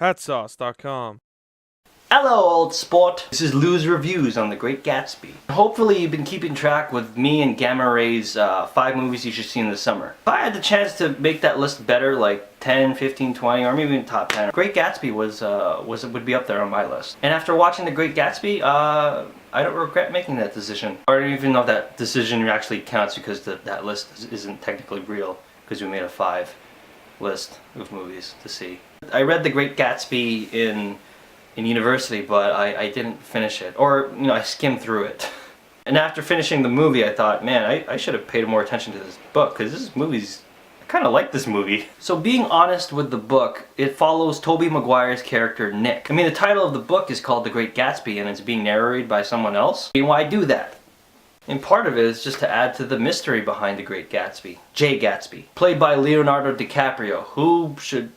Hatsauce.com. Hello, old sport. This is Lou's Reviews on The Great Gatsby. Hopefully you've been keeping track with me and Gamma Ray's 5 movies you should see in the summer. If I had the chance to make that list better, like 10, 15, 20, or maybe even top 10, Great Gatsby would be up there on my list. And after watching The Great Gatsby, I don't regret making that decision. I don't even know if that decision actually counts because that list isn't technically real, because we made a 5 list of movies to see. I read The Great Gatsby in university, but I didn't finish it, or I skimmed through it. And after finishing the movie, I thought, man, I should have paid more attention to this book, because I kind of like this movie. So being honest with the book, it follows Tobey Maguire's character Nick. I mean, the title of the book is called The Great Gatsby, and it's being narrated by someone else. And why do that? And part of it is just to add to the mystery behind The Great Gatsby. Jay Gatsby, played by Leonardo DiCaprio, who should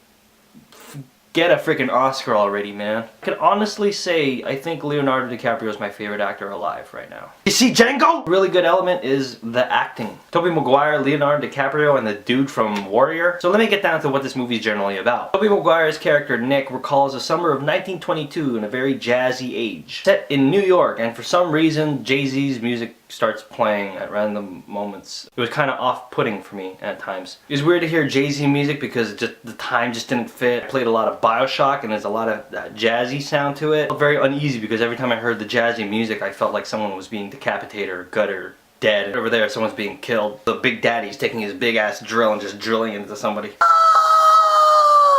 get a freaking Oscar already, man. I can honestly say I think Leonardo DiCaprio is my favorite actor alive right now. You see Django? A really good element is the acting. Tobey Maguire, Leonardo DiCaprio, and the dude from Warrior. So let me get down to what this movie is generally about. Tobey Maguire's character Nick recalls the summer of 1922 in a very jazzy age. Set in New York, and for some reason Jay-Z's music starts playing at random moments. It was kind of off-putting for me at times. It was weird to hear Jay-Z music because the time just didn't fit. I played a lot of Bioshock and there's a lot of that jazzy sound to it. I felt very uneasy because every time I heard the jazzy music I felt like someone was being decapitated or gutted or dead. And over there someone's being killed. The Big Daddy's taking his big ass drill and just drilling into somebody.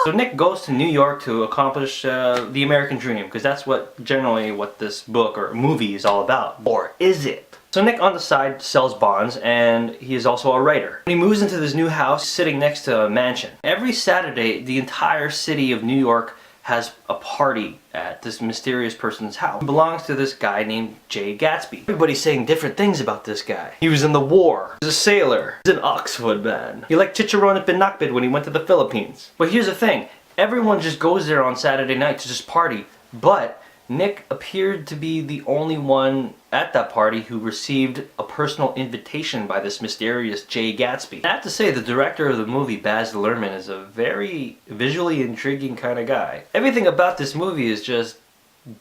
So Nick goes to New York to accomplish the American dream, because that's generally what this book or movie is all about. Or is it? So Nick on the side sells bonds, and he is also a writer. He moves into this new house sitting next to a mansion. Every Saturday, the entire city of New York has a party at this mysterious person's house. He belongs to this guy named Jay Gatsby. Everybody's saying different things about this guy. He was in the war. He was a sailor. He's an Oxford man. He liked chicharron and pinakbit when he went to the Philippines. But here's the thing. Everyone just goes there on Saturday night to just party. But Nick appeared to be the only one at that party who received a personal invitation by this mysterious Jay Gatsby. I have to say, the director of the movie, Baz Luhrmann, is a very visually intriguing kind of guy. Everything about this movie is just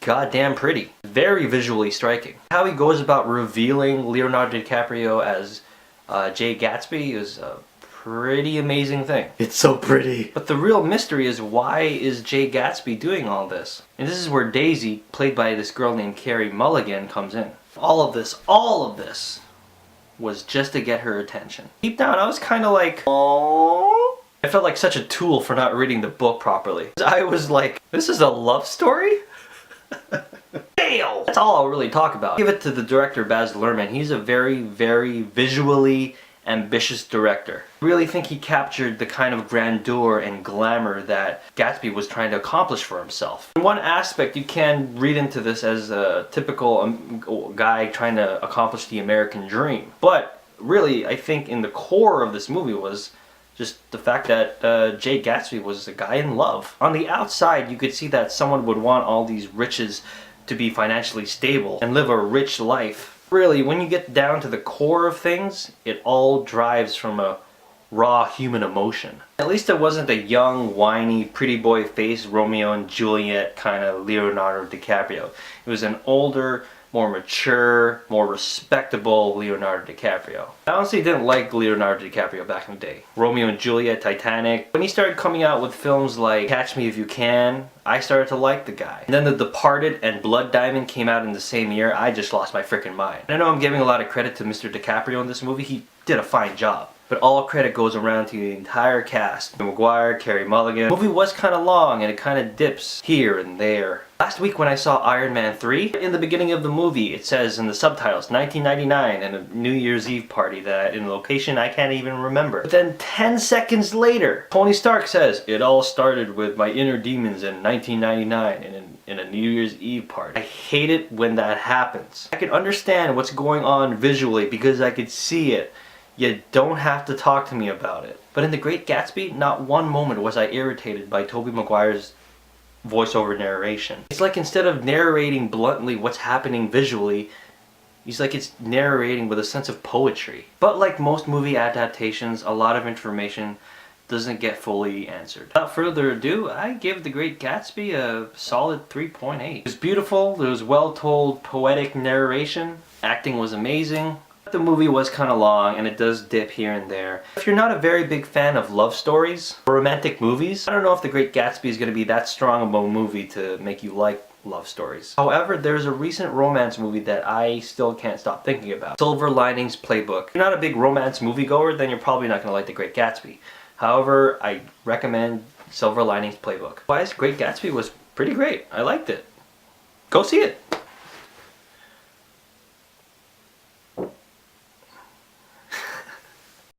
goddamn pretty. Very visually striking. How he goes about revealing Leonardo DiCaprio as Jay Gatsby is a pretty amazing thing. It's so pretty. But the real mystery is, why is Jay Gatsby doing all this? And this is where Daisy, played by this girl named Carey Mulligan, comes in. All of this was just to get her attention. Deep down, I was kind of like, aww. I felt like such a tool for not reading the book properly. I was like, this is a love story? Fail! That's all I'll really talk about. Give it to the director, Baz Luhrmann. He's a very, very visually ambitious director. I really think he captured the kind of grandeur and glamour that Gatsby was trying to accomplish for himself. In one aspect, you can read into this as a typical guy trying to accomplish the American dream. But really, I think in the core of this movie was just the fact that Jay Gatsby was a guy in love. On the outside, you could see that someone would want all these riches to be financially stable and live a rich life. Really, when you get down to the core of things, it all drives from a raw human emotion. At least it wasn't a young, whiny, pretty boy face Romeo and Juliet kind of Leonardo DiCaprio. It was an older, more mature, more respectable Leonardo DiCaprio. I honestly didn't like Leonardo DiCaprio back in the day. Romeo and Juliet, Titanic. When he started coming out with films like Catch Me If You Can, I started to like the guy. And then The Departed and Blood Diamond came out in the same year. I just lost my freaking mind. I know I'm giving a lot of credit to Mr. DiCaprio in this movie. He did a fine job. But all credit goes around to the entire cast. Maguire, Carey Mulligan. The movie was kind of long and it kind of dips here and there. Last week when I saw Iron Man 3, in the beginning of the movie it says in the subtitles 1999 and a New Year's Eve party that in a location I can't even remember. But then 10 seconds later, Tony Stark says, it all started with my inner demons in 1999 and in a New Year's Eve party. I hate it when that happens. I can understand what's going on visually because I could see it. You don't have to talk to me about it. But in The Great Gatsby, not one moment was I irritated by Tobey Maguire's voiceover narration. It's like instead of narrating bluntly what's happening visually, he's like it's narrating with a sense of poetry. But like most movie adaptations, a lot of information doesn't get fully answered. Without further ado, I give The Great Gatsby a solid 3.8. It was beautiful, there was well-told poetic narration, acting was amazing. The movie was kind of long and it does dip here and there. If you're not a very big fan of love stories or romantic movies, I don't know if The Great Gatsby is going to be that strong of a movie to make you like love stories. However, there's a recent romance movie that I still can't stop thinking about. Silver Linings Playbook. If you're not a big romance moviegoer, then you're probably not going to like The Great Gatsby. However, I recommend Silver Linings Playbook. Otherwise, Great Gatsby was pretty great. I liked it. Go see it!